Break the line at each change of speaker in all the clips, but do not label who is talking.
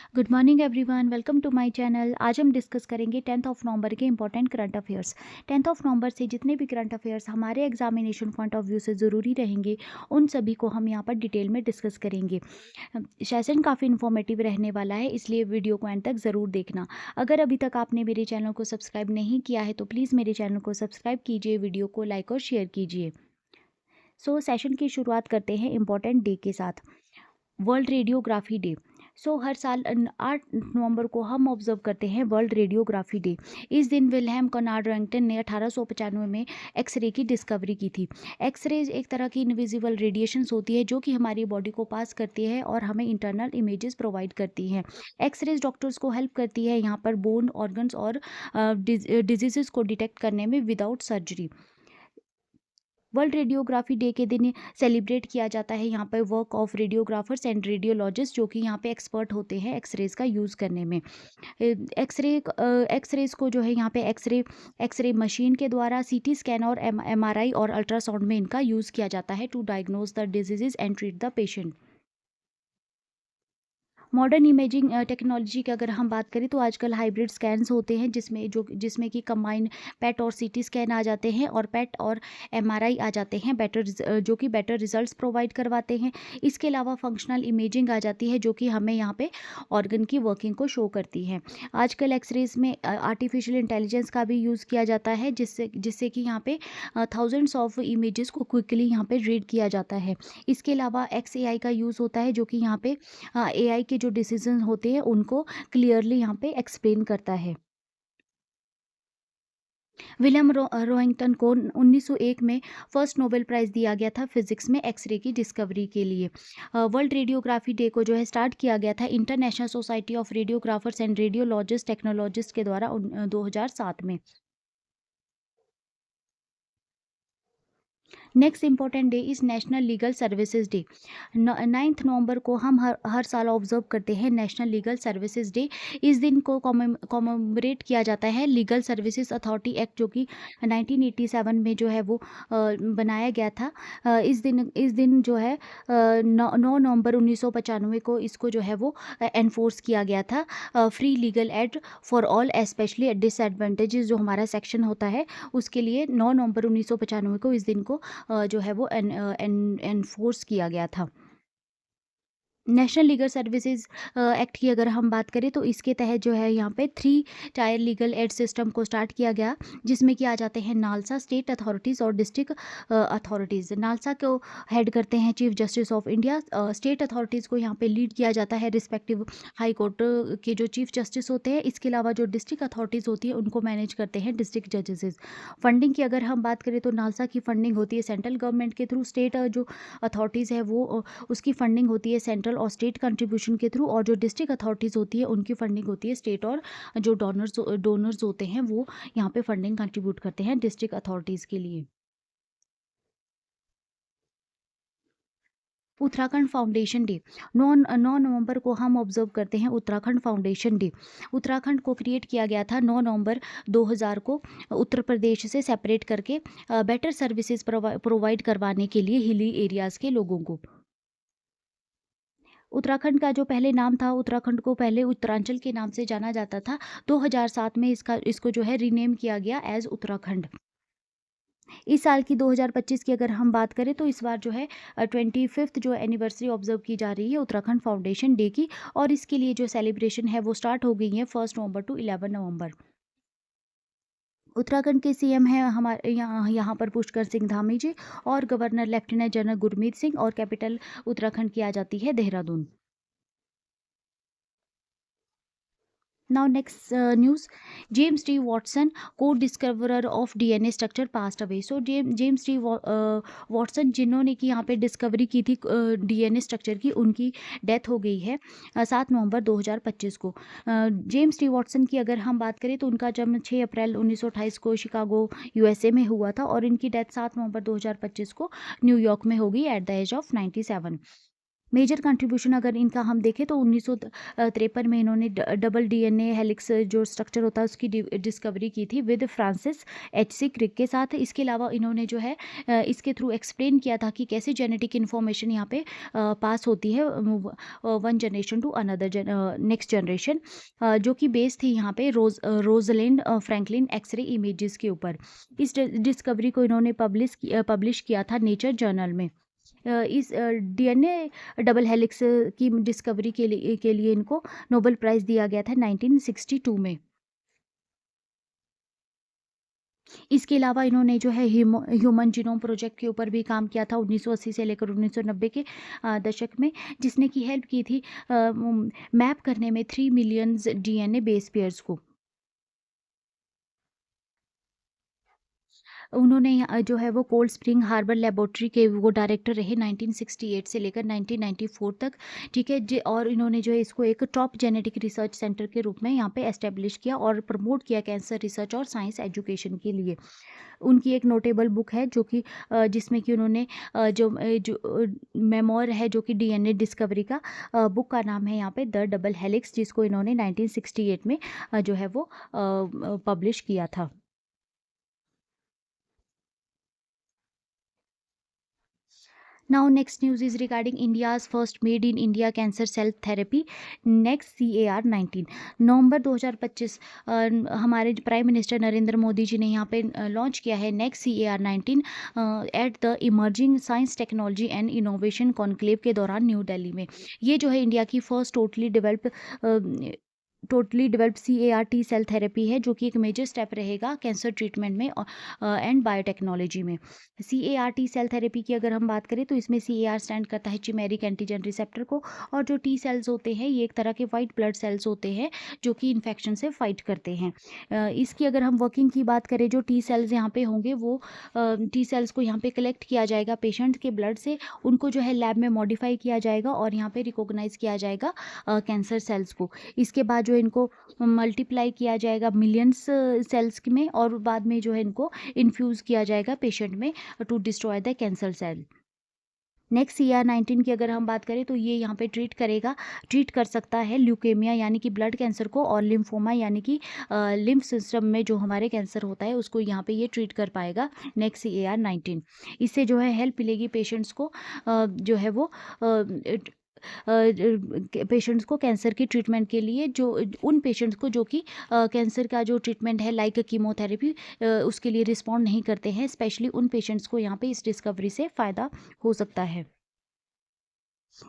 Good morning everyone, welcome to my channel. आज हम discuss करेंगे 10th ऑफ नवंबर के important current affairs. 10th of November से जितने भी करंट अफेयर्स हमारे एग्जामिनेशन पॉइंट ऑफ व्यू से ज़रूरी रहेंगे, उन सभी को हम यहाँ पर डिटेल में डिस्कस करेंगे। सेशन काफ़ी इन्फॉर्मेटिव रहने वाला है, इसलिए वीडियो को एंड तक ज़रूर देखना। अगर अभी तक आपने मेरे चैनल को सब्सक्राइब नहीं किया है तो प्लीज़ मेरे चैनल को सब्सक्राइब कीजिए, वीडियो को लाइक और शेयर कीजिए। सेशन की शुरुआत करते हैं इंपॉर्टेंट डे के साथ। World radiography day. हर साल 8 नवंबर को हम ऑब्जर्व करते हैं वर्ल्ड रेडियोग्राफी डे। इस दिन विल्हेम कॉनराड रोएंटन ने 1895 में एक्सरे की डिस्कवरी की थी। एक्सरेज एक तरह की इनविजिबल रेडिएशंस होती है जो कि हमारी बॉडी को पास करती है और हमें इंटरनल इमेजेस प्रोवाइड करती हैं। एक्सरेज डॉक्टर्स को हेल्प करती है यहाँ पर बोन, ऑर्गन्स और डिजीजेस को डिटेक्ट करने में without surgery. World radiography day के दिन सेलिब्रेट किया जाता है यहाँ पर work of radiographers and radiologist, जो कि यहाँ पे एक्सपर्ट होते हैं एक्सरेज का यूज़ करने में। एक्सरेज को जो है यहाँ पे एक्सरे मशीन के द्वारा सीटी स्कैन और एमआरआई और अल्ट्रासाउंड में इनका यूज़ किया जाता है to diagnose the diseases and treat the patient. Modern imaging technology की अगर हम बात करें तो आजकल हाइब्रिड स्कैन्स होते हैं जिसमें कि कंबाइन पेट और सीटी स्कैन आ जाते हैं और पेट और एमआरआई आ जाते हैं, जो कि बेटर रिजल्ट्स प्रोवाइड करवाते हैं। इसके अलावा फंक्शनल इमेजिंग आ जाती है जो कि हमें यहाँ पे ऑर्गन की वर्किंग को शो करती है। आजकल एक्सरेज में आर्टिफिशियल इंटेलिजेंस का भी यूज़ किया जाता है जिससे कि यहाँ पे थाउजेंड्स ऑफ इमेजेस को क्विकली यहाँ पे रीड किया जाता है। इसके अलावा XAI का यूज़ होता है जो कि यहाँ पे एआई के जो डिसीजन होते हैं उनको क्लियरली यहाँ पे एक्सप्लेन करता है। विलियम रोइंगटन को 1901 में फर्स्ट नोबेल प्राइज़ दिया गया था फिजिक्स में एक्सरे की डिस्कवरी के लिए। वर्ल्ड रेडियोग्राफी डे को जो है स्टार्ट किया गया था international society of radiographers and radiologist technologist के द्वारा 2007 में। Next important day is national legal services day. 9 नवंबर को हम हर साल ऑब्जर्व करते हैं नेशनल लीगल सर्विसेज डे। इस दिन को कॉमेमोरेट किया जाता है लीगल सर्विसेज अथॉरिटी एक्ट, जो कि 1987 में जो है वो बनाया गया था। इस दिन जो है 9 नवंबर 1995 को इसको जो है वो एनफोर्स किया गया था। Free legal aid for all specially disadvantages जो हमारा सेक्शन होता है, उसके लिए 9 नवंबर 1995 को इस दिन को जो है वो एनफोर्स किया गया था। नेशनल लीगल सर्विसेज एक्ट की अगर हम बात करें तो इसके तहत जो है यहाँ पे 3 टायर लीगल एड सिस्टम को स्टार्ट किया गया, जिसमें कि आ जाते हैं नालसा, स्टेट अथॉरिटीज़ और डिस्ट्रिक्ट अथॉरिटीज़। नालसा को हेड करते हैं chief justice of India. State authorities को यहाँ पे लीड किया जाता है रिस्पेक्टिव हाई कोर्ट के जो चीफ जस्टिस होते हैं। इसके अलावा जो डिस्ट्रिक्ट अथॉरिटीज़ होती है उनको मैनेज करते हैं डिस्ट्रिक्ट जजेस। फंडिंग की अगर हम बात करें तो नालसा की फंडिंग होती है सेंट्रल गवर्नमेंट के थ्रू। स्टेट जो अथॉरिटीज़ है वो उसकी फंडिंग होती है सेंट्रल और स्टेट कंट्रीब्यूशन के थ्रू, और जो डिस्ट्रिक्ट अथॉरिटीज़ होती है उनकी फंडिंग होती है स्टेट, और जो डोनर्स होते हैं वो यहाँ पे फंडिंग कंट्रीब्यूट करते हैं डिस्ट्रिक्ट अथॉरिटीज़ के लिए। Uttarakhand foundation day. 9 नवंबर को हम ऑब्जर्व करते हैं उत्तराखंड फाउंडेशन डे। उत्तराखंड को क्रिएट किया गया था 9 नवंबर 2000 को उत्तर प्रदेश से सेपरेट करके बेटर सर्विसेज प्रोवाइड करवाने के लिए हिली एरियाज़ के लोगों को। उत्तराखंड का जो पहले नाम था, उत्तराखंड को पहले उत्तरांचल के नाम से जाना जाता था। 2007 में इसको जो है रीनेम किया गया एज उत्तराखंड। इस साल की 2025 की अगर हम बात करें तो इस बार जो है 25th जो एनिवर्सरी ऑब्जर्व की जा रही है उत्तराखंड फाउंडेशन डे की, और इसके लिए जो सेलिब्रेशन है वो स्टार्ट हो गई है 1 नवंबर टू 11 नवंबर। उत्तराखंड के सीएम हैं हमारे यहाँ पर पुष्कर सिंह धामी जी, और governor lieutenant general Gurmeet Singh, और कैपिटल उत्तराखंड की आ जाती है Dehradun. Now next news, James D. Watson, co-discoverer of DNA structure, passed away. So James D. Watson जिन्होंने कि यहाँ पे डिस्कवरी की थी DNA स्ट्रक्चर की, उनकी डेथ हो गई है 7 नवंबर 2025 को। जेम्स डी वॉटसन की अगर हम बात करें तो उनका जन्म 6 अप्रैल 1928 को शिकागो USA में हुआ था, और इनकी डेथ 7 नवंबर 2025 को न्यूयॉर्क में हो गई at the age of 97। Major contribution अगर इनका हम देखें तो 1953 में इन्होंने डबल डीएनए हेलिक्स जो स्ट्रक्चर होता है उसकी डिस्कवरी की थी with Francis H C Crick के साथ। इसके अलावा इन्होंने जो है इसके थ्रू एक्सप्लेन किया था कि कैसे जेनेटिक इन्फॉर्मेशन यहाँ पे पास होती है one generation to another next generation, जो कि बेस थी यहाँ पे रोजलिंड फ्रैंकलिन एक्सरे इमेजेस के ऊपर। इस डिस्कवरी को इन्होंने पब्लिश किया था नेचर जर्नल में। इस डीएनए डबल हेलिक्स की डिस्कवरी के लिए इनको नोबेल प्राइज़ दिया गया था 1962 में। इसके अलावा इन्होंने जो है ह्यूमन जीनोम प्रोजेक्ट के ऊपर भी काम किया था 1980 से लेकर 1990 के दशक में, जिसने की हेल्प की थी मैप करने में 3 मिलियंस डीएनए बेस पेयर्स को। उन्होंने जो है वो कोल्ड स्प्रिंग हार्बर लेबोरेटरी के वो डायरेक्टर रहे 1968 से लेकर 1994 तक, ठीक है जी। और इन्होंने जो है इसको एक टॉप जेनेटिक रिसर्च सेंटर के रूप में यहाँ पे एस्टेब्लिश किया और प्रमोट किया कैंसर रिसर्च और साइंस एजुकेशन के लिए। उनकी एक नोटेबल बुक है जो कि जिसमें कि उन्होंने जो मेमोर है जो कि डीएनए डिस्कवरी का, बुक का नाम है यहाँ पे द डबल हेलिक्स, जिसको इन्होंने 1968 में जो है वो पब्लिश किया था। Now, next news is regarding India's first made in India cancer cell therapy, next CAR-19। नवंबर 2025 हमारे प्राइम मिनिस्टर नरेंद्र मोदी जी ने यहाँ पे लॉन्च किया है next CAR-19 at the emerging science technology and innovation conclave के दौरान न्यू दिल्ली में। ये जो है इंडिया की first totally developed CAR T cell therapy है, जो कि एक मेजर स्टेप रहेगा कैंसर ट्रीटमेंट में एंड बायोटेक्नोलॉजी में। CAR टी सेल थेरेपी की अगर हम बात करें तो इसमें CAR स्टैंड करता है चिमेरिक एंटीजन रिसेप्टर को, और जो टी सेल्स होते हैं ये एक तरह के वाइट ब्लड सेल्स होते हैं जो कि इन्फेक्शन से फाइट करते हैं। इसकी अगर हम वर्किंग की बात करें, जो टी सेल्स यहाँ पे होंगे वो टी सेल्स को यहाँ पे कलेक्ट किया जाएगा पेशेंट के ब्लड से, उनको जो है लैब में मॉडिफाई किया जाएगा और यहाँ पे रिकॉग्नाइज किया जाएगा कैंसर सेल्स को। इसके बाद जो इनको मल्टीप्लाई किया जाएगा मिलियंस सेल्स में, और बाद में जो है इनको इन्फ्यूज़ किया जाएगा पेशेंट में to destroy the cancer cell. Next CAR-19 की अगर हम बात करें तो ये यहाँ पे ट्रीट कर सकता है ल्यूकेमिया यानी कि ब्लड कैंसर को, और लिम्फोमा यानी कि लिम्फ सिस्टम में जो हमारे कैंसर होता है उसको यहाँ पे ये ट्रीट कर पाएगा नेक्स्ट CAR-19। इससे जो है हेल्प मिलेगी पेशेंट्स को, जो है वो पेशेंट्स को कैंसर की ट्रीटमेंट के लिए, जो उन पेशेंट्स को जो कि कैंसर का जो ट्रीटमेंट है लाइक कीमोथेरेपी उसके लिए रिस्पॉन्ड नहीं करते हैं, स्पेशली उन पेशेंट्स को यहाँ पे इस डिस्कवरी से फ़ायदा हो सकता है।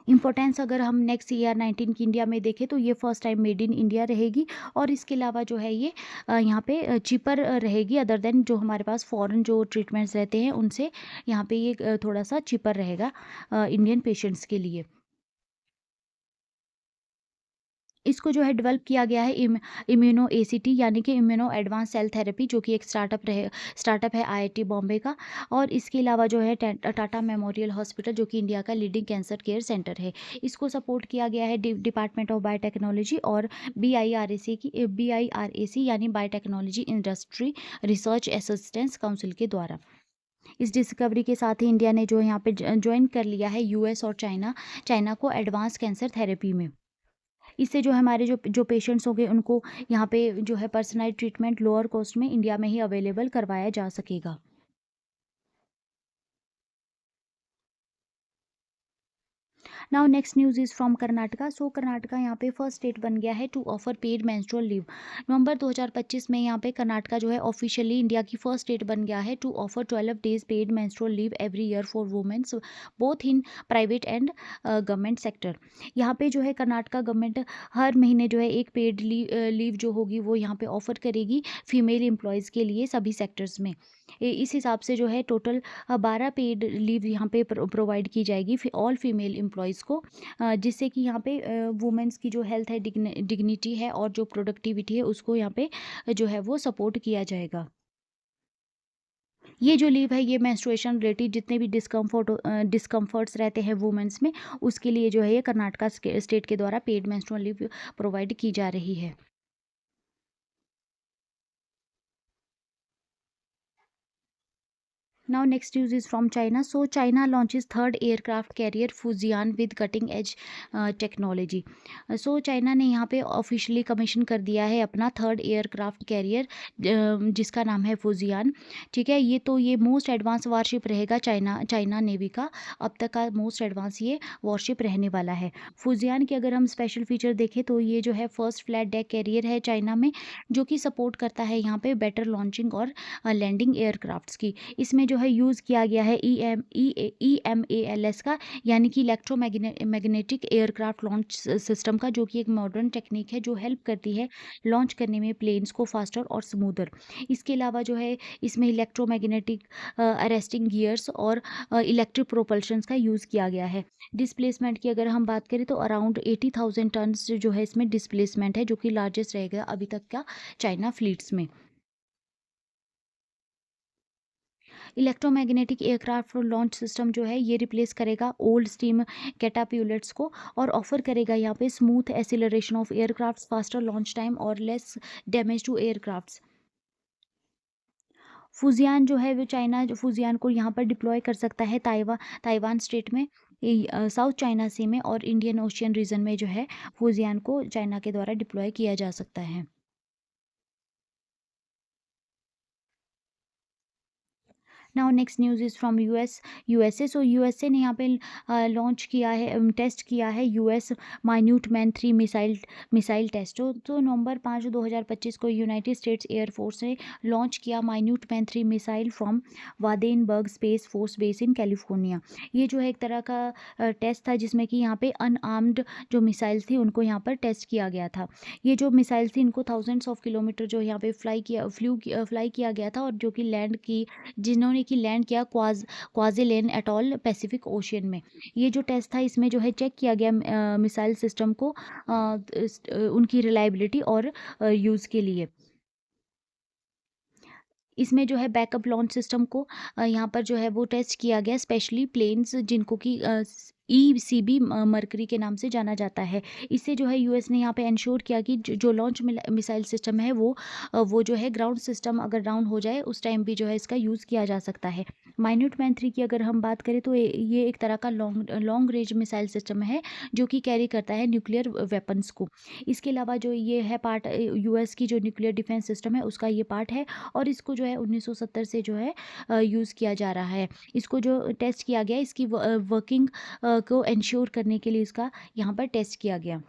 इम्पोर्टेंस अगर हम नेक्स्ट CAR-19 की इंडिया में देखें तो ये first time made in India रहेगी, और इसके अलावा जो है ये यहाँ पे चीपर रहेगी अदर देन जो हमारे पास फॉरेन जो ट्रीटमेंट्स रहते हैं उनसे। यहाँ पे ये थोड़ा सा चीपर रहेगा इंडियन पेशेंट्स के लिए। इसको जो है डेवलप किया गया है इम्यूनो एसीटी यानी कि इम्यूनो एडवांस सेल थेरेपी, जो कि एक स्टार्टअप है IIT बॉम्बे का। और इसके अलावा जो है टाटा मेमोरियल हॉस्पिटल, जो कि इंडिया का लीडिंग कैंसर केयर सेंटर है, इसको सपोर्ट किया गया है डिपार्टमेंट ऑफ बायोटेक्नोलॉजी और BIRAC यानी biotechnology industry research assistance council के द्वारा। इस डिस्कवरी के साथ ही इंडिया ने जो यहाँ पे ज्वाइन कर लिया है US और चाइना को एडवांस कैंसर थेरेपी में। इससे जो हमारे जो पेशेंट्स होंगे उनको यहाँ पे जो है पर्सनलाइज्ड ट्रीटमेंट लोअर कॉस्ट में इंडिया में ही अवेलेबल करवाया जा सकेगा। Now next news is from Karnataka. So Karnataka यहाँ पे फर्स्ट स्टेट बन गया है to offer paid menstrual leave. November 2025 में यहाँ पे कर्नाटका जो है ऑफिशियली इंडिया की फर्स्ट स्टेट बन गया है to offer 12 days paid menstrual leave every year for womens both in private and government sector. यहाँ पे जो है कर्नाटका गवर्नमेंट हर महीने जो है एक पेड लीव जो होगी वो यहाँ पे ऑफर करेगी फीमेल एम्प्लॉयज़ के लिए सभी सेक्टर्स में। इस हिसाब से जो है टोटल 12 पेड लीव यहाँ पे प्रोवाइड की जाएगी ऑल फीमेल एम्प्लॉयज़ को, जिससे कि यहाँ पे वुमेंस की जो हेल्थ है डिग्निटी है और जो प्रोडक्टिविटी है उसको यहाँ पे जो है वो सपोर्ट किया जाएगा। ये जो लीव है ये मेंस्ट्रुएशन रिलेटेड जितने भी डिस्कम्फर्ट्स रहते हैं वुमेंस में, उसके लिए जो है ये कर्नाटका स्टेट के द्वारा पेड मेंस्ट्रुअल लीव प्रोवाइड की जा रही है। Now next news is from China. So China launches third aircraft carrier Fujian with cutting edge technology. So China ने यहाँ पे ऑफिशियली कमीशन कर दिया है अपना थर्ड एयरक्राफ्ट कैरियर जिसका नाम है फुजियान। ठीक है, ये मोस्ट एडवांस वारशिप रहेगा चाइना नेवी का अब तक का मोस्ट एडवांस ये वॉरशिप रहने वाला है। फुजियान के अगर हम स्पेशल फीचर देखें तो ये जो है फर्स्ट फ्लैट डेक कैरियर है चाइना में, जो कि सपोर्ट करता है यहाँ पे बेटर लॉन्चिंग और लैंडिंग एयरक्राफ्ट्स की। इसमें जो है यूज़ किया गया है EMALS का, यानी कि इलेक्ट्रोमैग्नेटिक एयरक्राफ्ट लॉन्च सिस्टम का, जो कि एक मॉडर्न टेक्निक है जो हेल्प करती है लॉन्च करने में प्लेन्स को फास्टर और स्मूदर। इसके अलावा जो है इसमें इलेक्ट्रोमैग्नेटिक अरेस्टिंग गियर्स और इलेक्ट्रिक प्रोपल्शंस का यूज़ किया गया है। डिस्प्लेसमेंट की अगर हम बात करें तो अराउंड 80,000 टन जो है इसमें डिस्प्लेसमेंट है, जो कि लार्जेस्ट रहेगा अभी तक का चाइना फ्लीट्स में। इलेक्ट्रोमैग्नेटिक एयरक्राफ्ट लॉन्च सिस्टम जो है ये रिप्लेस करेगा ओल्ड स्टीम कैटाप्यूलेट्स को और ऑफर करेगा यहाँ पे smooth acceleration of aircraft, faster launch time और less damage to aircrafts. Fujian जो है वो चाइना जो फुजियान को यहाँ पर डिप्लॉय कर सकता है ताइवान स्टेट में, साउथ चाइना सी में और इंडियन ओशियन रीजन में जो है फुजियान को चाइना के द्वारा डिप्लॉय किया जा सकता है। Now next news is from USA. So USA ने यहाँ पे लॉन्च किया है, टेस्ट किया है US Minuteman 3 missile test. तो नवंबर 5 2025 को यूनाइटेड स्टेट्स एयरफोर्स ने लॉन्च किया Minuteman 3 missile from Vandenberg space force base in California. ये जो है एक तरह का टेस्ट था जिसमें कि यहाँ पे अनआर्म्ड जो मिसाइल थी उनको यहाँ पर टेस्ट किया गया था। ये जो मिसाइल थी इनको थाउजेंड्स ऑफ किलोमीटर जो यहाँ पे फ्लाई किया गया था और जो कि जिन्होंने कि लैंड किया क्वाजिलेन एटॉल पैसिफिक ओशियन में। ये जो टेस्ट था इसमें जो है चेक किया गया मिसाइल सिस्टम को उनकी रिलायबिलिटी और यूज़ के लिए। इसमें जो है बैकअप लॉन्च सिस्टम को यहाँ पर जो है वो टेस्ट किया गया, स्पेशली प्लेन्स जिनको कि ECB मरकरी के नाम से जाना जाता है। इससे जो है यूएस ने यहाँ पे इंश्योर किया कि जो लॉन्च मिसाइल सिस्टम है वो जो है ग्राउंड सिस्टम अगर डाउन हो जाए उस टाइम भी जो है इसका यूज़ किया जा सकता है। माइन्यूट मैन 3 की अगर हम बात करें तो ये एक तरह का लॉन्ग रेंज मिसाइल सिस्टम है जो कि कैरी करता है न्यूक्लियर वेपन्स को। इसके अलावा जो ये है पार्ट यूएस की जो न्यूक्लियर डिफेंस सिस्टम है उसका ये पार्ट है और इसको जो है 1970 से जो है यूज़ किया जा रहा है। इसको जो टेस्ट किया गया इसकी वर्किंग को इंश्योर करने के लिए इसका यहाँ पर टेस्ट किया गया।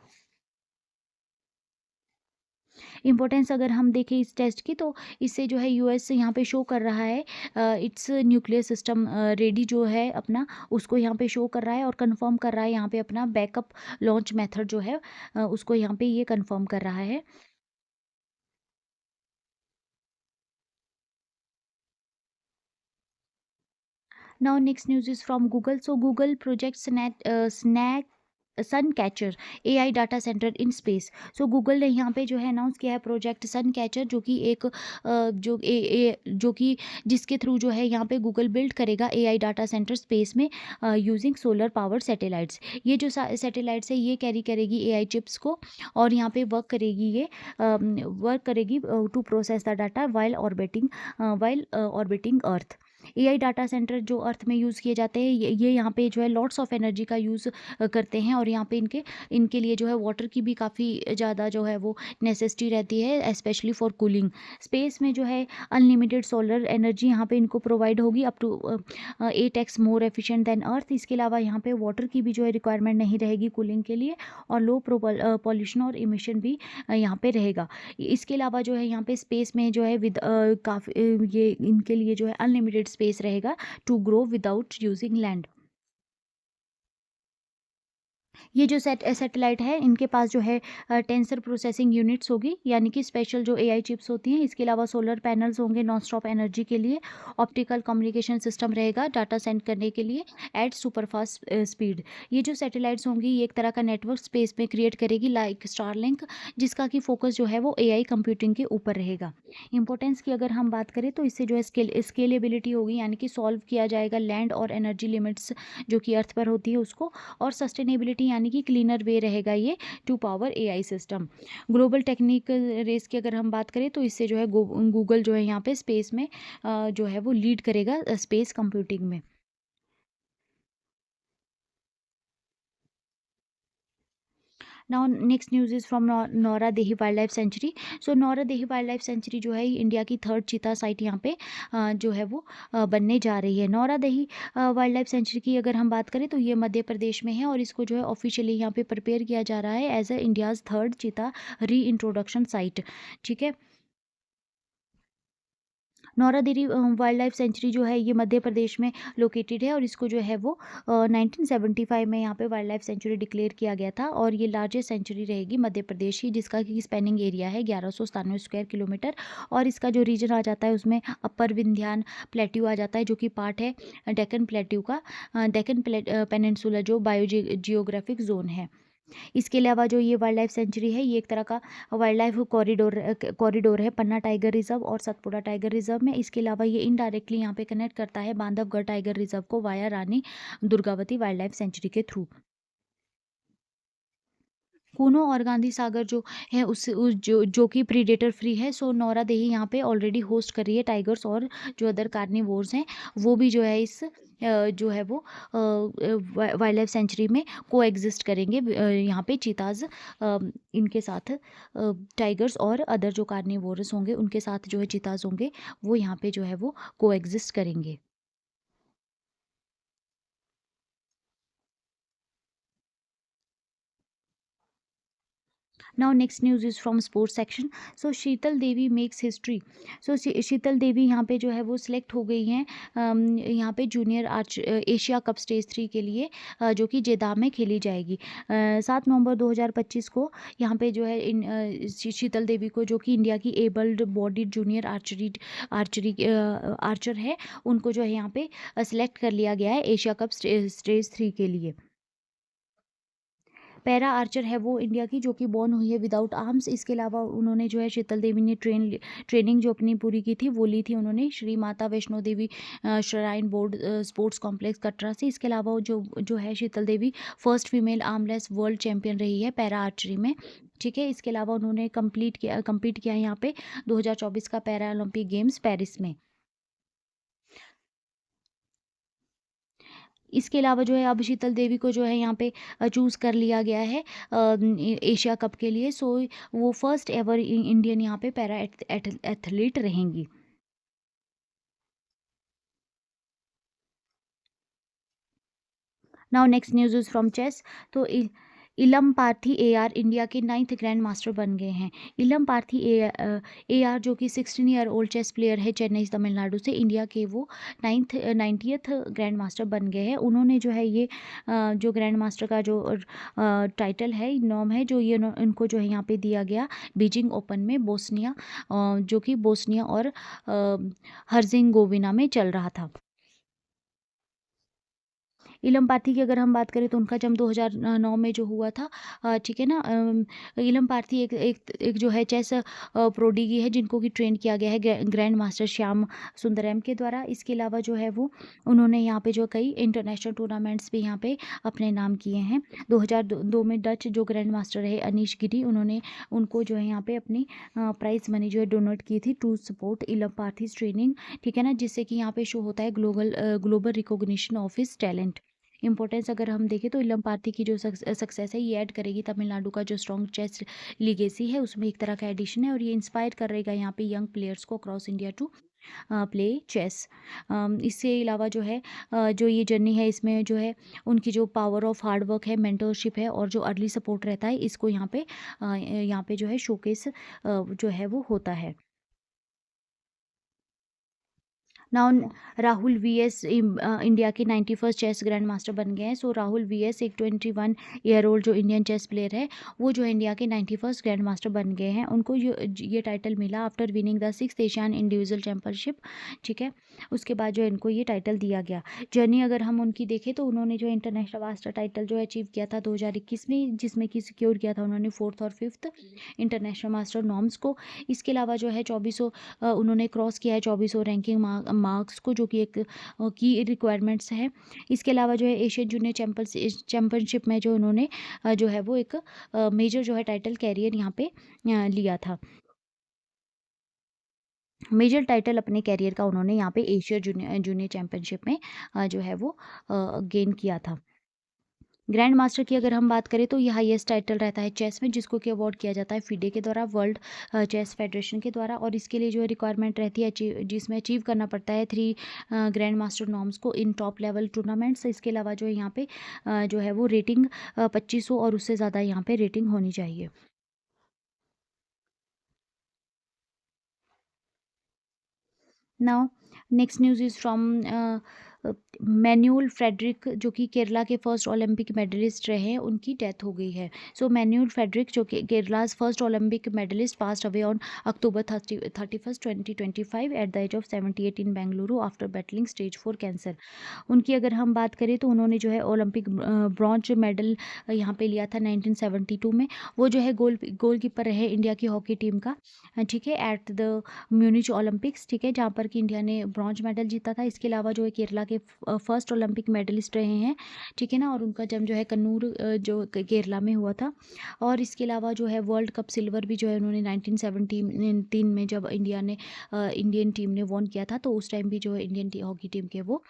इम्पोर्टेंस अगर हम देखें इस टेस्ट की तो इससे जो है यूएस यहाँ पे शो कर रहा है इट्स न्यूक्लियर सिस्टम रेडी जो है अपना उसको यहाँ पे शो कर रहा है और कंफर्म कर रहा है यहाँ पे अपना बैकअप लॉन्च मेथड जो है उसको यहाँ पे ये कंफर्म कर रहा है। Now next news is from Google. So Google projects Snack sun catcher AI data center in space. So Google ने यहाँ पे जो है अनाउंस किया है प्रोजेक्ट सन कैचर, जो कि एक जो कि जिसके थ्रू जो है यहाँ पे गूगल बिल्ड करेगा AI डाटा सेंटर स्पेस में यूजिंग सोलर पावर सैटेलाइट्स। ये जो सैटेलाइट्स है ये कैरी करेगी AI चिप्स को और यहाँ पे वर्क करेगी to process the data while orbiting earth. AI data center जो अर्थ में यूज़ किए जाते हैं ये यहाँ पे जो है लॉट्स ऑफ एनर्जी का यूज़ करते हैं और यहाँ पे इनके लिए जो है वाटर की भी काफ़ी ज़्यादा जो है वो नेसेसिटी रहती है, स्पेशली फॉर कूलिंग। स्पेस में जो है अनलिमिटेड सोलर एनर्जी यहाँ पे इनको प्रोवाइड होगी up to 8x more efficient than earth. इसके अलावा यहाँ पे वाटर की भी जो है रिक्वायरमेंट नहीं रहेगी कूलिंग के लिए और लो पॉल्यूशन और इमिशन भी यहाँ पे रहेगा। इसके अलावा जो है यहाँ पे स्पेस में जो है काफ़ी ये इनके लिए जो है अनलिमिटेड स्पेस रहेगा to grow without using land. ये जो सैटेलाइट है इनके पास जो है टेंसर प्रोसेसिंग यूनिट्स होगी, यानी कि स्पेशल जो AI चिप्स होती हैं। इसके अलावा सोलर पैनल्स होंगे नॉन स्टॉप एनर्जी के लिए, ऑप्टिकल कम्युनिकेशन सिस्टम रहेगा डाटा सेंड करने के लिए एट सुपर फास्ट स्पीड। ये जो सैटेलाइट्स होंगी ये एक तरह का नेटवर्क स्पेस में क्रिएट करेगी लाइक स्टारलिंक, जिसका कि फोकस जो है वो AI कंप्यूटिंग के ऊपर रहेगा। इंपॉर्टेंस की अगर हम बात करें तो इससे जो है स्केलेबिलिटी होगी, यानी कि सॉल्व किया जाएगा लैंड और एनर्जी लिमिट्स जो कि अर्थ पर होती है उसको, और सस्टेनेबिलिटी यानी कि क्लीनर वे रहेगा ये to power AI system. Global technique race की अगर हम बात करें तो इससे जो है गूगल जो है यहाँ पे स्पेस में जो है वो लीड करेगा स्पेस कंप्यूटिंग में। Now next news is from Nauradehi wild life sanctuary. So Nauradehi wild life sanctuary जो है इंडिया की थर्ड चीता साइट यहाँ पे जो है वो बनने जा रही है। नौरा देही वाइल्ड लाइफ सेंचुरी की अगर हम बात करें तो ये मध्य प्रदेश में है और इसको जो है ऑफिशियली यहाँ पे प्रिपेयर किया जा रहा है एज अ इंडियाज़ थर्ड चीता री इंट्रोडक्शन साइट। ठीक है। नौरादेवी वाइल्ड लाइफ सेंचुरी जो है ये मध्य प्रदेश में लोकेटेड है और इसको जो है वो 1975 में यहाँ पे वाइल्ड लाइफ सेंचुरी डिक्लेयर किया गया था और ये लार्जेस्ट सेंचुरी रहेगी मध्य प्रदेश की, जिसका कि स्पेनिंग एरिया है 1197 स्क्वायर किलोमीटर। और इसका जो रीजन आ जाता है उसमें अपर विंध्यान प्लेट्यू आ जाता है जो कि पार्ट है डेक्कन प्लेट्यू का। डेक्कन पेनिनसुला जो बायो जियोग्राफिक जोन है। इसके अलावा जो ये वाइल्ड लाइफ सेंचुरी है ये एक तरह का वाइल्ड लाइफ कॉरिडोर है पन्ना टाइगर रिजर्व और सतपुड़ा टाइगर रिजर्व में। इसके अलावा ये इनडायरेक्टली यहाँ पे कनेक्ट करता है बांधवगढ़ टाइगर रिजर्व को via Rani Durgavati wild life sanctuary के थ्रू। कूनो और गांधी सागर जो है उस जो कि प्रीडेटर फ्री है। सो नौरा देही यहाँ पे ऑलरेडी होस्ट कर रही है टाइगर्स और जो अदर कार्निवोर्स हैं वो भी जो है इस जो है वो वाइल्ड लाइफ सेंचुरी में को एग्जिस्ट करेंगे। यहाँ पे चीताज इनके साथ टाइगर्स और अदर जो कार्निवोरस होंगे उनके साथ जो है चीताज होंगे वो यहाँ पे जो है वो को एग्जिस्ट करेंगे। Now next news is from sports section. So Sheetal Devi makes history. So Sheetal Devi यहाँ पे जो है वो सिलेक्ट हो गई हैं यहाँ पे जूनियर एशिया कप स्टेज 3 के लिए जो कि जेदाह में खेली जाएगी 7 नवंबर 2025 को। यहाँ पे जो है शीतल देवी को जो कि इंडिया की एबल्ड बॉडीड जूनियर आर्चर है उनको जो है यहाँ पे सिलेक्ट कर लिया गया है एशिया कप स्टेज 3 के लिए। पैरा आर्चर है वो इंडिया की जो कि बॉर्न हुई है विदाउट आर्म्स। इसके अलावा उन्होंने जो है शीतल देवी ने ट्रेनिंग जो अपनी पूरी की थी वो ली थी उन्होंने Shri Mata Vaishno Devi shrine board sports complex Katra से। इसके अलावा जो है Sheetal Devi first female armless world champion रही है पैरा आर्चरी में। ठीक है। इसके अलावा उन्होंने कम्पीट किया है यहाँ पे 2024 का पैरा ओलंपिक गेम्स पेरिस में। इसके अलावा जो है अब शीतल देवी को जो है यहाँ पे चूज़ कर लिया गया है एशिया कप के लिए। सो वो फर्स्ट एवर इंडियन यहाँ पे पैरा एथलीट रहेंगी। Now next news is from chess. तो इलम पार्थी एआर इंडिया के 9th ग्रैंड मास्टर बन गए हैं। इलम पार्थी एआर जो कि 16 ईयर ओल्ड चेस प्लेयर है चेन्नई तमिलनाडु से, इंडिया के वो 90th ग्रैंड मास्टर बन गए हैं। उन्होंने जो है ये जो ग्रैंड मास्टर का जो टाइटल है नॉम है जो ये इनको जो है यहाँ पे दिया गया बीजिंग ओपन में बोस्निया जो कि बोस्निया और हर्जिंगोविना में चल रहा था। इलम पार्थी की अगर हम बात करें तो उनका जन्म 2009 में जो हुआ था। ठीक है ना। इलम पार्थी एक जो है चेस प्रोडिगी है जिनको कि ट्रेन किया गया है ग्रैंड मास्टर श्याम सुंदरम के द्वारा। इसके अलावा जो है वो उन्होंने यहाँ पे जो कई इंटरनेशनल टूर्नामेंट्स भी यहाँ पे अपने नाम किए हैं। 2002 में डच जो ग्रैंड मास्टर रहे अनीश गिरी उन्होंने उनको जो है यहाँ पे अपनी प्राइज मनी जो है डोनेट की थी टू सपोर्ट इलम पार्थीज ट्रेनिंग। ठीक है ना। जिससे कि यहाँ पे शो होता है global recognition of his talent. Importance अगर हम देखें तो इलम पार्थी की जो सक्सेस है ये ऐड करेगी तमिलनाडु का जो स्ट्रॉन्ग चेस लीगेसी है उसमें एक तरह का एडिशन है और ये इंस्पायर करेगा यहाँ पे यंग प्लेयर्स को across India to play chess. इससे अलावा जो है जो ये जर्नी है इसमें जो है उनकी जो पावर ऑफ हार्ड वर्क है मेंटरशिप है और जो अर्ली सपोर्ट रहता है इसको यहाँ पे जो है शोकेस जो है वो होता है। नाउ राहुल वीएस इंडिया के 91st चेस ग्रैंड मास्टर बन गए हैं। सो राहुल वीएस एक 21 ईयर ओल्ड जो इंडियन चेस प्लेयर है वो जो है इंडिया के 91st ग्रैंड मास्टर बन गए हैं। उनको ये टाइटल मिला after winning the 6th Asian individual championship. ठीक है। उसके बाद जो इनको ये टाइटल दिया गया। जर्नी अगर हम उनकी देखें तो उन्होंने जो इंटरनेशनल मास्टर टाइटल जो अचीव किया था 2021 में जिसमें कि सिक्योर किया था उन्होंने 4th और 5th इंटरनेशनल मास्टर नॉर्म्स को। इसके अलावा जो है 2400 उन्होंने क्रॉस किया है 2400 रैंकिंग मार्क्स को, जो कि एक की रिक्वायरमेंट्स है। इसके अलावा जो है एशियन जूनियर चैम्पियनशिप में जो उन्होंने जो है वो एक मेजर जो है टाइटल कैरियर यहाँ पे लिया था। मेजर टाइटल अपने कैरियर का उन्होंने यहाँ पे एशिया जूनियर चैम्पियनशिप में जो है वो गेन किया था। ग्रैंड मास्टर की अगर हम बात करें तो ये हाईएस्ट टाइटल रहता है चेस में, जिसको कि अवार्ड किया जाता है FIDE के द्वारा, वर्ल्ड चेस फेडरेशन के द्वारा। और इसके लिए जो है रिक्वायरमेंट रहती है जिसमें अचीव करना पड़ता है 3 ग्रैंड मास्टर नॉर्म्स को इन टॉप लेवल टूर्नामेंट्स। इसके अलावा जो है यहाँ पे जो है वो रेटिंग 2500 और उससे ज़्यादा यहाँ पे रेटिंग होनी चाहिए। Now next news is from Manuel Frederick, जो कि केरला के फर्स्ट ओलंपिक मेडलिस्ट रहे हैं, उनकी डेथ हो गई है। सो मैनुअल फ्रेडरिक, जो कि Kerala's first Olympic medalist, passed away on October 31st 2025 at the age of 78 in Bengaluru after battling stage 4 cancer. उनकी अगर हम बात करें तो उन्होंने जो है ओलंपिक ब्रॉन्ज मेडल यहाँ पे लिया था 1972 में। वो जो है गोलकीपर रहे इंडिया की हॉकी टीम का, ठीक है, एट द म्यूनिच ओलंपिक्स, ठीक है, जहाँ पर कि इंडिया ने ब्रॉन्ज मेडल जीता था। इसके अलावा जो है केरला के फर्स्ट ओलंपिक मेडलिस्ट रहे हैं, ठीक है ना, और उनका जन्म जो है कन्नूर जो केरला में हुआ था। और इसके अलावा जो है वर्ल्ड कप सिल्वर भी जो है उन्होंने 1973 में जब इंडियन टीम ने वॉन किया था, तो उस टाइम भी जो है इंडियन हॉकी टीम के वो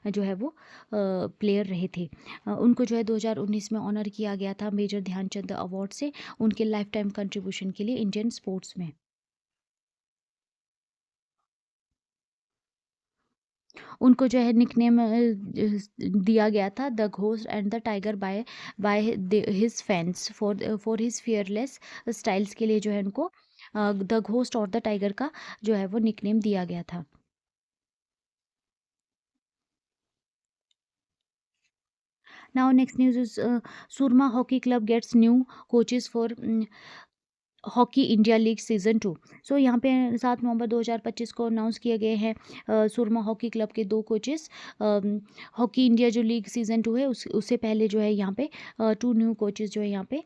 जो है वो प्लेयर रहे थे। उनको जो है 2019 में ऑनर किया गया था मेजर ध्यानचंद अवार्ड से, उनके लाइफ टाइम कंट्रीब्यूशन के लिए इंडियन स्पोर्ट्स में। उनको जो है निकनेम दिया गया था the ghost and the tiger by his fans for his fearless styles के लिए जो है उनको द घोस्ट और द टाइगर का जो है वो निकनेम दिया गया था। Now next news is Soorma hockey club gets new coaches for hockey India league season 2। So यहाँ पे 7 नवंबर 2025 को अनाउंस किए गए हैं सुरमा हॉकी क्लब के 2 कोचेस। हॉकी इंडिया जो लीग सीज़न 2 है उससे पहले जो है यहाँ पे 2 न्यू कोचेस जो है यहाँ पे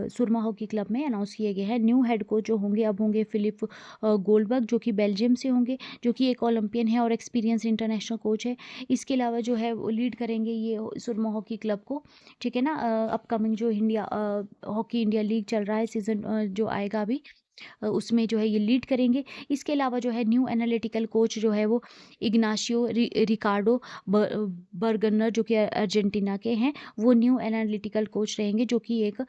सुरमा हॉकी क्लब में अनाउंस किए गए हैं। न्यू हेड कोच जो होंगे अब होंगे फिलिप गोल्डबर्ग, जो कि बेल्जियम से होंगे, जो कि एक ओलंपियन है और एक्सपीरियंस इंटरनेशनल कोच है। इसके अलावा जो है वो लीड करेंगे ये सुरमा हॉकी क्लब को, ठीक है ना, अपकमिंग जो इंडिया हॉकी इंडिया लीग चल रहा है सीज़न जो आएगा अभी, उसमें जो है ये लीड करेंगे। इसके अलावा जो है न्यू एनालिटिकल कोच जो है वो इग्नाशियो रिकार्डो बर्गनर, जो कि अर्जेंटीना के हैं, वो न्यू एनालिटिकल कोच रहेंगे, जो कि एक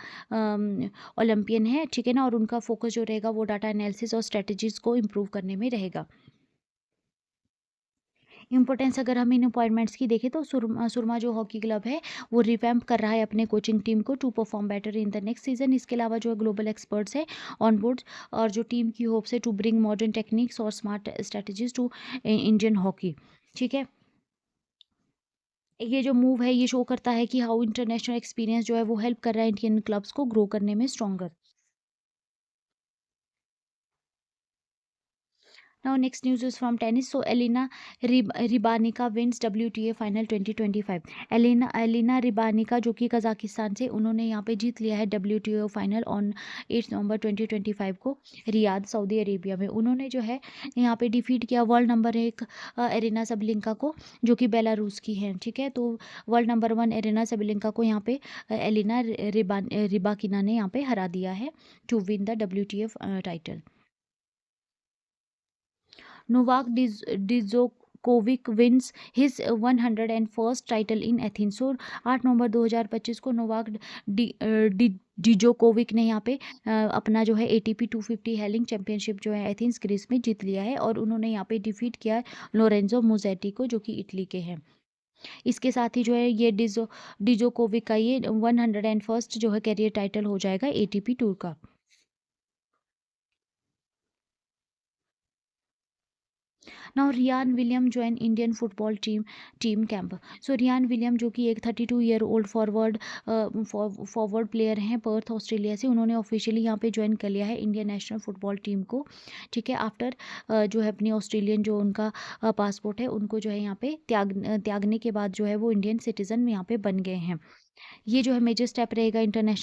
ओलंपियन है, ठीक है ना, और उनका फोकस जो रहेगा वो डाटा एनालिसिस और स्ट्रेटजीज को इम्प्रूव करने में रहेगा। इम्पोर्टेंस अगर हम इन अपॉइंटमेंट्स की देखें तो सुरमा जो हॉकी क्लब है वो रिवैम्प कर रहा है अपने कोचिंग टीम को to perform better in the next season. इसके अलावा जो है ग्लोबल एक्सपर्ट्स है ऑन बोर्ड, और जो टीम की होप्स है टू ब्रिंग मॉडर्न टेक्निक्स और smart strategies to Indian hockey, ठीक है। ये जो मूव है ये शो करता है कि हाउ इंटरनेशनल एक्सपीरियंस जो है वो हेल्प कर रहा है इंडियन क्लब्स को ग्रो करने में stronger. Now next news is from tennis. So Elena Ribanika wins WTA final 2025। Elena Rybakina, जो कि कजाकिस्तान से, उन्होंने यहाँ पे जीत लिया है WTA फाइनल ऑन 8 नवंबर 2025 को रियाद सऊदी अरेबिया में। उन्होंने जो है यहाँ पे डिफीट किया वर्ल्ड नंबर 1 एरिना सबलिंका को, जो कि बेलारूस की हैं, ठीक है। तो वर्ल्ड नंबर 1 एरिना सबलिंका को यहाँ पे एलिना रिबाकिना ने यहाँ पे हरा दिया है to win the WTA title. Novak Djokovic wins his 101st title in Athens. So 8 November 2025 को नोवाक डिजोकोविक ने यहाँ पे अपना जो है ATP 250 हेलिंग चैंपियनशिप जो है एथेंस ग्रीस में जीत लिया है, और उन्होंने यहाँ पे डिफीट किया लोरेंजो मुजेटी को, जो कि इटली के हैं। इसके साथ ही जो है ये डिजोकोविक का ये 101st जो है कैरियर टाइटल हो जाएगा ATP टूर का। Now Ryan William join Indian football team camp. So Ryan William, जो कि एक 32 ईयर ओल्ड फॉरवर्ड प्लेयर हैं पर्थ ऑस्ट्रेलिया से, उन्होंने ऑफिशियली यहाँ पे ज्वाइन कर लिया है इंडियन नेशनल फुटबॉल टीम को, ठीक है। आफ्टर जो है अपनी ऑस्ट्रेलियन जो उनका पासपोर्ट है उनको जो है यहाँ पे त्यागने के बाद जो है वो इंडियन सिटीजन यहाँ पे बन गए हैं। ये जो है मेजर स्टेप रहेगा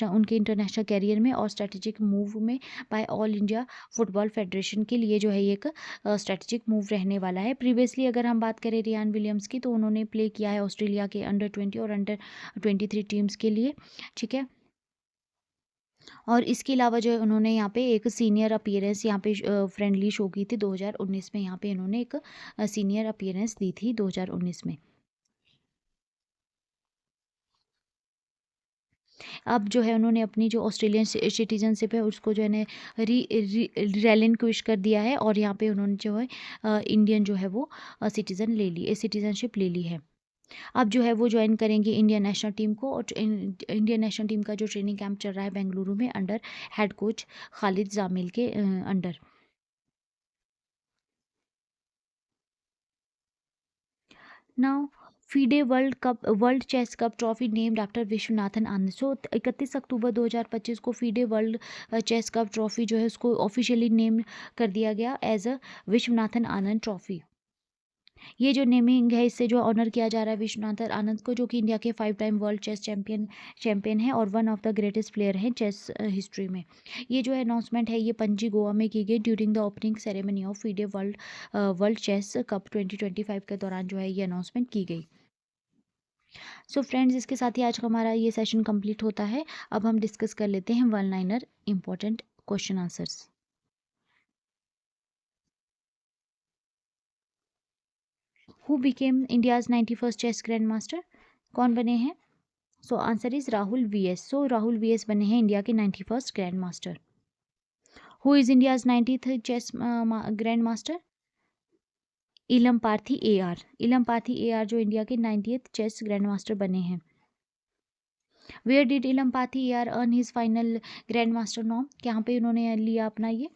उनके इंटरनेशनल कैरियर में और स्ट्रेटेजिक मूव में by all India football federation के लिए जो है ये एक स्ट्रेटेजिक मूव रहने वाला है। प्रीवियसली अगर हम बात करें रियान विलियम्स की, तो उन्होंने प्ले किया है ऑस्ट्रेलिया के अंडर 20 और अंडर 23 टीम्स के लिए, ठीक है। और इसके अलावा जो है उन्होंने यहाँ पे एक सीनियर अपीयरेंस यहाँ पे फ्रेंडली शो की थी 2019 में। यहाँ पे इन्होंने एक सीनियर अपीयरेंस दी थी 2019 में। अब जो है उन्होंने अपनी जो ऑस्ट्रेलियन सिटीजनशिप है उसको जो है ना रेलिंक्विश कर दिया है और यहाँ पे उन्होंने जो है इंडियन जो है वो सिटीजनशिप ले ली है। अब जो है वो ज्वाइन करेंगे इंडियन नेशनल टीम को और इंडियन नेशनल टीम का जो ट्रेनिंग कैंप चल रहा है बेंगलुरु में under head coach Khalid Jamil के under. Now FIDE world chess cup trophy named after Viswanathan Anand. So 31 October 2025 को FIDE world chess cup trophy जो है उसको ऑफिशियली नेम कर दिया गया as a Viswanathan Anand trophy. ये जो नेमिंग है इससे जो ऑनर किया जा रहा है विश्वनाथन आनंद को, जो कि इंडिया के 5 टाइम वर्ल्ड चेस चैंपियन है और one of the greatest player हैं चेस हिस्ट्री में। ये जो है अनाउंसमेंट है ये पणजी गोवा में की गई during the opening ceremony of FIDE world chess cup 2025 के दौरान जो है ये अनाउंसमेंट की गई। सो फ्रेंड्स, इसके साथ ही आज का हमारा ये सेशन कंप्लीट होता है। अब हम डिस्कस कर लेते हैं one liner important question answers. Who became India's 91st chess grand master? कौन बने हैं? So answer is Rahul V S. So Rahul V S बने हैं इंडिया के 91st grand master. Who is India's 90th chess grand master? Ilamparthi A R. Ilamparthi A R जो India के 90th chess grand master बने हैं। वेयर डिड इलम Parthi A are earn his final grand master norm? यहाँ पे उन्होंने लिया अपना ये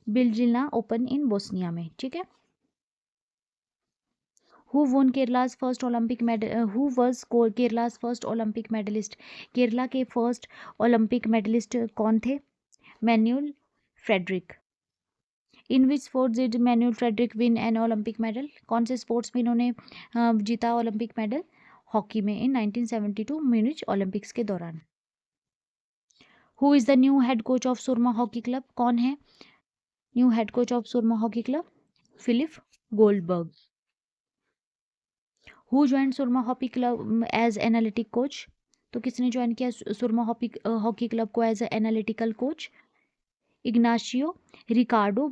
बिल्जिना ओपन इन बोस्निया में, ठीक है। Who won Kerala's first Olympic medal? Who was Kerala's first Olympic medalist? Kerala के फर्स्ट ओलंपिक मेडलिस्ट कौन थे? Manuel Frederick. In which sports did Manuel Frederick win an Olympic medal? कौन से स्पोर्ट्स में इन्होंने जीता ओलंपिक मेडल? हॉकी में इन 1972 म्यूनिच ओलंपिक्स के दौरान। Who is the new head coach of Soorma hockey club? कौन है new head coach of Soorma hockey club? Philip Goldberg. Who join Soorma hockey club as analytic coach? तो किसने ज्वाइन किया सुरमा हॉकी क्लब को as analytical coach? Ignacio Ricardo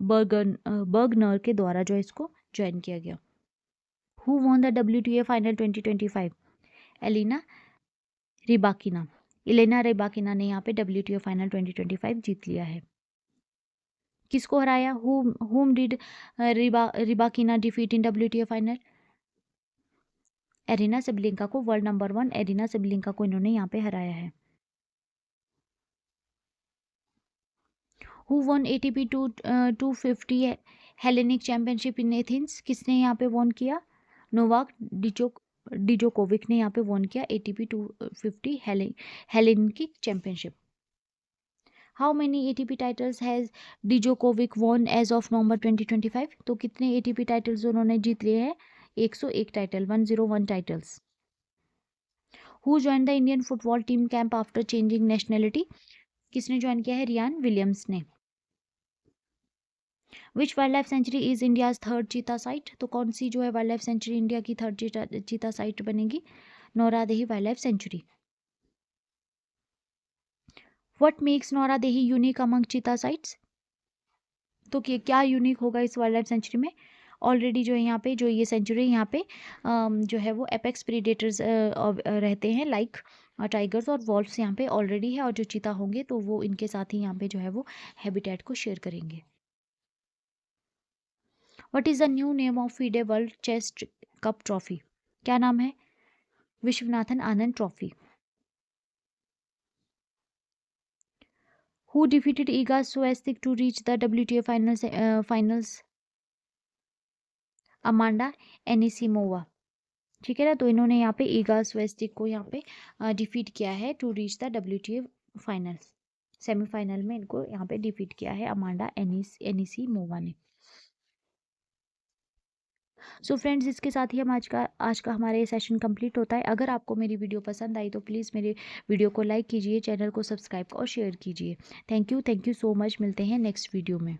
Bergner के द्वारा जो इसको ज्वाइन किया गया। Who won the WTA final 2025? Elena Rybakina. Elena Rybakina ने यहाँ पे WTA फाइनल 2025 जीत लिया है। किसको हराया? Whom did Rybakina defeat in WTA final? Aryna Sabalenka को। वर्ल्ड नंबर 1 एरिना सेबलिंका को इन्होंने यहाँ पे हराया है। Who won ATP 250 Hellenic championship in Athens? किसने यहाँ पे वॉन किया? नोवाक डिजोकोविक ने यहाँ पे वॉन किया ATP 250 Hellenic championship. How many ATP titles has Djokovic won as of November 2025? तो कितने ATP टाइटल्स उन्होंने जीत लिए हैं? 101 title, 101 titles. Who join the Indian football team camp after changing nationality? किसने ज्वाइन किया है? रियान विलियम्स ने। Which wild life sanctuary is India's third cheetah site? तो कौन सी जो है वाइल्ड लाइफ सेंचुरी इंडिया की थर्ड चीता साइट बनेगी? Nauradehi wild life sanctuary. What makes Nauradehi unique among cheetah sites? तो क्या यूनिक होगा इस वाइल्ड लाइफ सेंचुरी में? ऑलरेडी जो है यहाँ पे जो ये सेंचुरी यहाँ पे जो है वो एपेक्स प्रीडेटर्स रहते हैं लाइक टाइगर्स और वॉल्फ्स यहाँ पे ऑलरेडी है, और जो चीता होंगे तो वो इनके साथ ही यहाँ पे जो है वो हैबिटेट को शेयर करेंगे। What is the new name of FIDE world chess cup trophy? क्या नाम है? Viswanathan Anand trophy. Who defeated Iga Swiatek to reach the WTA finals? Amanda Anisimova, ठीक है ना। तो इन्होंने यहाँ पे ईगा स्वेस्तिक को यहाँ पे डिफीट किया है to reach the WTA finals. Semifinal में इनको यहाँ पे डिफीट किया है अमांडा एनिसिमोवा ने। सो फ्रेंड्स, इसके साथ ही हम आज का हमारा ये सेशन कंप्लीट होता है। अगर आपको मेरी वीडियो पसंद आई तो प्लीज़ मेरे वीडियो को लाइक कीजिए, चैनल को सब्सक्राइब और शेयर कीजिए। Thank you so much. मिलते हैं नेक्स्ट वीडियो में।